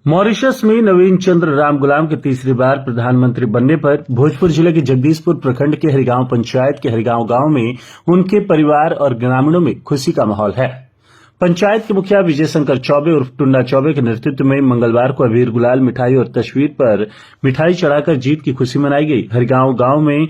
Mauritius में नवीन चंद्र रामगुलाम के तीसरी बार प्रधानमंत्री बनने पर भोजपुर जिले के जगदीशपुर प्रखंड के हरिगांव पंचायत के हरिगांव गांव में उनके परिवार और ग्रामीणों में खुशी का माहौल है। पंचायत के मुखिया विजय शंकर चौबे उर्फ टुन्ना चौबे के नेतृत्व में मंगलवार को अबीर गुलाल मिठाई और तस्वीर पर मिठाई चढ़ाकर जीत की खुशी मनाई गई। हरिगांव गांव में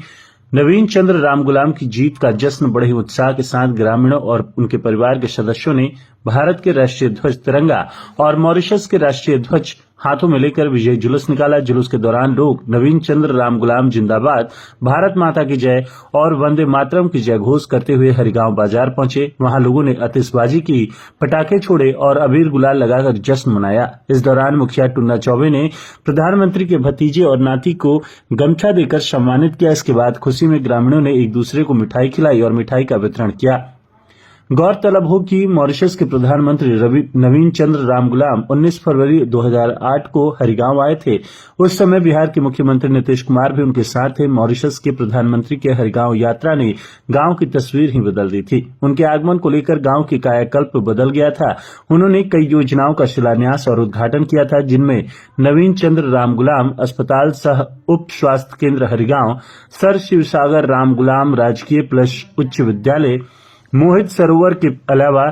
नवीन चंद्र रामगुलाम की जीत का जश्न बड़े ही उत्साह के साथ ग्रामीणों और उनके परिवार के सदस्यों ने भारत के राष्ट्रीय ध्वज तिरंगा और मॉरिशस के राष्ट्रीय ध्वज हाथों में लेकर विजय जुलूस निकाला। जुलूस के दौरान लोग नवीन चंद्र रामगुलाम जिंदाबाद, भारत माता की जय और वंदे मातरम की जय घोष करते हुए हरिगांव बाजार पहुंचे। वहां लोगों ने आतिशबाजी की, पटाखे छोड़े और अबीर गुलाल लगाकर जश्न मनाया। इस दौरान मुखिया टुन्ना चौबे ने प्रधानमंत्री के भतीजे और नाती को गमछा देकर सम्मानित किया। इसके बाद खुशी में ग्रामीणों ने एक दूसरे को मिठाई खिलाई और मिठाई का वितरण किया। गौरतलब हो कि मॉरिशस के प्रधानमंत्री नवीन चंद्र रामगुलाम 19 फरवरी 2008 को हरिगांव आए थे। उस समय बिहार के मुख्यमंत्री नीतीश कुमार भी उनके साथ थे। मॉरिशस के प्रधानमंत्री के हरिगांव यात्रा ने गांव की तस्वीर ही बदल दी थी। उनके आगमन को लेकर गांव की कायाकल्प बदल गया था। उन्होंने कई योजनाओं का शिलान्यास और उद्घाटन किया था, जिनमें नवीन चंद्र रामगुलाम अस्पताल सह उप स्वास्थ्य केंद्र हरिगांव, सर शिवसागर रामगुलाम राजकीय प्लस उच्च विद्यालय, मोहित सरोवर के अलावा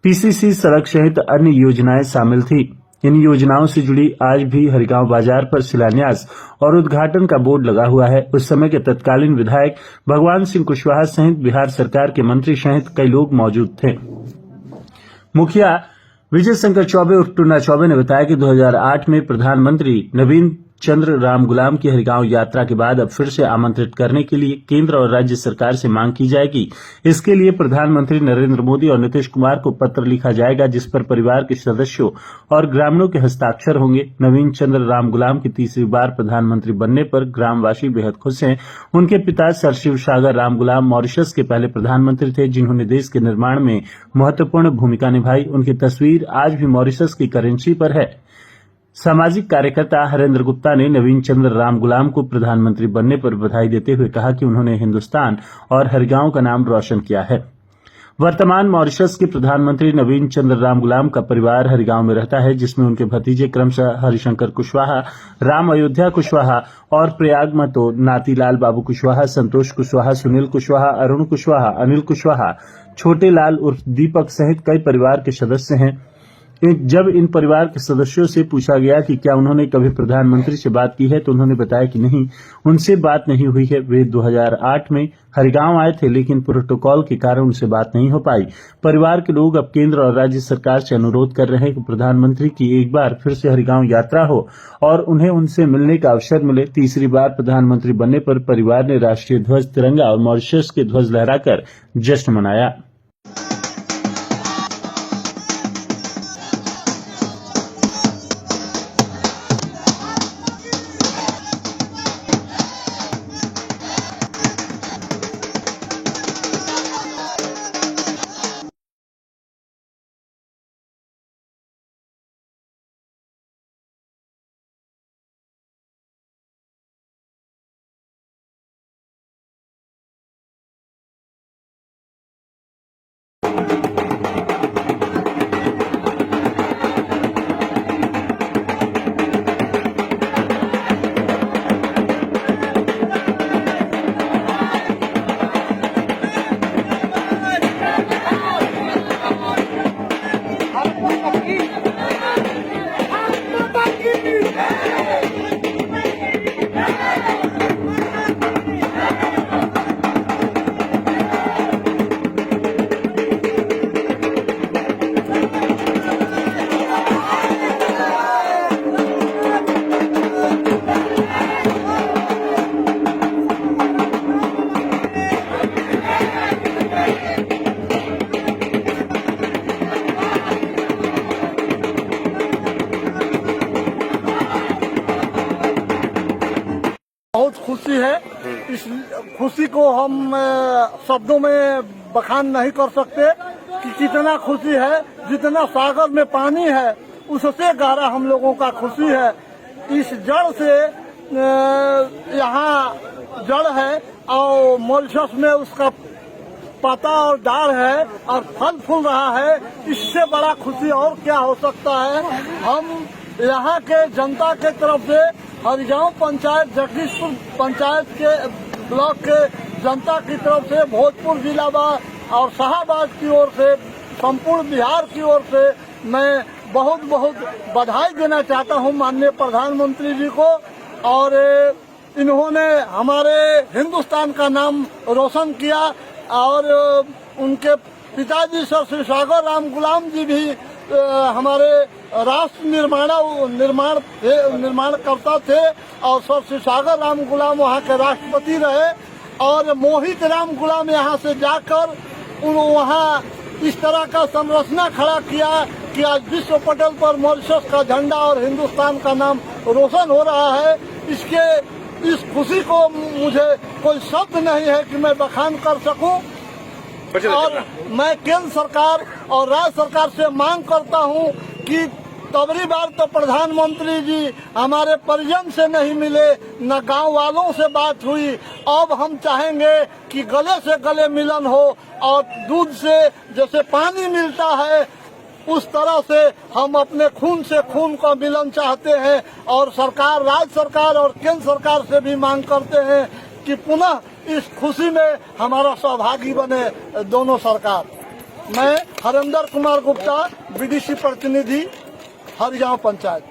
पीसीसी सड़क सहित अन्य योजनाएं शामिल थी। इन योजनाओं से जुड़ी आज भी हरिगांव बाजार पर शिलान्यास और उद्घाटन का बोर्ड लगा हुआ है। उस समय के तत्कालीन विधायक भगवान सिंह कुशवाहा सहित बिहार सरकार के मंत्री सहित कई लोग मौजूद थे। मुखिया विजय शंकर चौबे उर्फ टुन्ना चौबे ने बताया कि 2008 में प्रधानमंत्री नवीन चंद्र रामगुलाम की हरिगांव यात्रा के बाद अब फिर से आमंत्रित करने के लिए केंद्र और राज्य सरकार से मांग की जाएगी। इसके लिए प्रधानमंत्री नरेंद्र मोदी और नीतीश कुमार को पत्र लिखा जाएगा, जिस पर परिवार के सदस्यों और ग्रामीणों के हस्ताक्षर होंगे। नवीन चंद्र रामगुलाम की तीसरी बार प्रधानमंत्री बनने पर ग्रामवासी बेहद खुश हैं। उनके पिता सर शिवसागर रामगुलाम मॉरिशस के पहले प्रधानमंत्री थे, जिन्होंने देश के निर्माण में महत्वपूर्ण भूमिका निभाई। उनकी तस्वीर आज भी मॉरिशस की करेंसी पर है। सामाजिक कार्यकर्ता हरेंद्र गुप्ता ने नवीन चंद्र रामगुलाम को प्रधानमंत्री बनने पर बधाई देते हुए कहा कि उन्होंने हिंदुस्तान और हरिगांव का नाम रोशन किया है। वर्तमान मॉरिशस के प्रधानमंत्री नवीन चंद्र रामगुलाम का परिवार हरिगांव में रहता है, जिसमें उनके भतीजे क्रमशः हरिशंकर कुशवाहा, राम अयोध्या कुशवाहा और प्रयाग महतो, नातीलाल बाबू कुशवाहा, संतोष कुशवाहा, सुनील कुशवाहा, अरुण कुशवाहा, अनिल कुशवाहा, छोटे लाल उर्फ दीपक सहित कई परिवार के सदस्य हैं। जब इन परिवार के सदस्यों से पूछा गया कि क्या उन्होंने कभी प्रधानमंत्री से बात की है, तो उन्होंने बताया कि नहीं, उनसे बात नहीं हुई है। वे 2008 में हरिगांव आए थे, लेकिन प्रोटोकॉल के कारण उनसे बात नहीं हो पाई। परिवार के लोग अब केंद्र और राज्य सरकार से अनुरोध कर रहे हैं कि प्रधानमंत्री की एक बार फिर से हरिगांव यात्रा हो और उन्हें उनसे मिलने का अवसर मिले। तीसरी बार प्रधानमंत्री बनने पर परिवार ने राष्ट्रीय ध्वज तिरंगा और मॉरिशस के ध्वज लहराकर जश्न मनाया। बहुत खुशी है। इस खुशी को हम शब्दों में बखान नहीं कर सकते कि कितना खुशी है। जितना सागर में पानी है उससे गहरा हम लोगों का खुशी है। इस जड़ से यहाँ जड़ है और मॉरिशस में उसका पत्ता और डाल है और फल फूल रहा है। इससे बड़ा खुशी और क्या हो सकता है। हम यहाँ के जनता के तरफ से हरिगांव पंचायत, जगदीशपुर पंचायत के ब्लॉक के जनता की तरफ से, भोजपुर जिला और शाहबाद की ओर से, संपूर्ण बिहार की ओर से मैं बहुत बहुत बधाई देना चाहता हूं माननीय प्रधानमंत्री जी को। और इन्होंने हमारे हिंदुस्तान का नाम रोशन किया और उनके पिताजी सर श्री सागर राम गुलाम जी भी हमारे राष्ट्र निर्माणकर्ता थे और सर श्री सागर राम गुलाम वहाँ के राष्ट्रपति रहे। और मोहित राम गुलाम यहाँ से जाकर वहाँ इस तरह का संरचना खड़ा किया कि आज विश्व पटल पर मॉरिशस का झंडा और हिंदुस्तान का नाम रोशन हो रहा है। इस खुशी को मुझे कोई शब्द नहीं है कि मैं बखान कर सकूं। और मैं केंद्र सरकार और राज्य सरकार से मांग करता हूं कि तबरी बार तो प्रधानमंत्री जी हमारे परिजन से नहीं मिले, न गांव वालों से बात हुई। अब हम चाहेंगे कि गले से गले मिलन हो और दूध से जैसे पानी मिलता है उस तरह से हम अपने खून से खून का मिलन चाहते हैं। और सरकार, राज्य सरकार और केंद्र सरकार से भी मांग करते हैं कि पुनः इस खुशी में हमारा सहभागी बने दोनों सरकार। मैं हरेंद्र कुमार गुप्ता, बीडीसी प्रतिनिधि, हरिगांव पंचायत।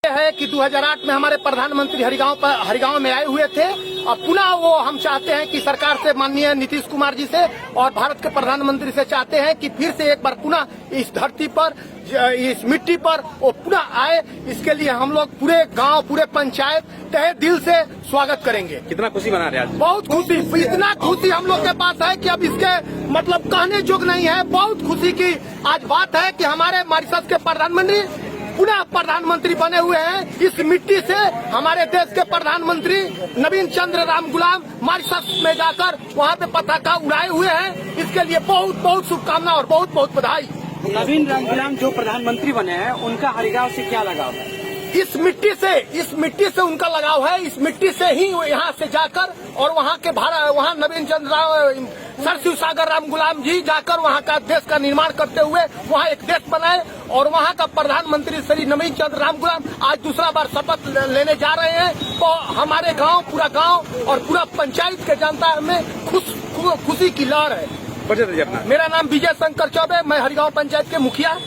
है कि 2008 में हमारे प्रधानमंत्री हरिगांव में आए हुए थे और पुनः वो हम चाहते हैं कि सरकार से, माननीय नीतीश कुमार जी से और भारत के प्रधानमंत्री से चाहते हैं कि फिर से एक बार पुनः इस धरती पर, इस मिट्टी पर वो पुनः आए। इसके लिए हम लोग पूरे गांव, पूरे पंचायत तहे दिल से स्वागत करेंगे। कितना खुशी मना रहे हैं आज? बहुत खुशी, इतना खुशी हम लोग के पास है कि अब इसके मतलब कहने जोग नहीं है। बहुत खुशी की आज बात है कि हमारे मॉरिशस के प्रधानमंत्री पुनः प्रधानमंत्री बने हुए हैं। इस मिट्टी से हमारे देश के प्रधानमंत्री नवीन चंद्र राम गुलाम मॉरिशस में जाकर वहाँ पे पताका उड़ाए हुए हैं। इसके लिए बहुत बहुत शुभकामना और बहुत बहुत बधाई। नवीन राम गुलाम जो प्रधानमंत्री बने हैं, उनका हरिगांव से क्या लगाव है? इस मिट्टी से उनका लगाव है। इस मिट्टी से ही यहाँ से जाकर और वहाँ के वहाँ नवीन चंद्र सर शिव सागर राम गुलाम जी जाकर वहाँ का देश का निर्माण करते हुए वहाँ एक देश बनाए। और वहाँ का प्रधानमंत्री श्री नवीन चंद्र राम गुलाम आज दूसरा बार शपथ लेने जा रहे हैं। तो हमारे गांव, पूरा गांव और पूरा पंचायत के जनता में खुशी की लहर है। परिचय दीजिए अपना। मेरा नाम विजय शंकर चौबे, मैं हरिगांव पंचायत के मुखिया।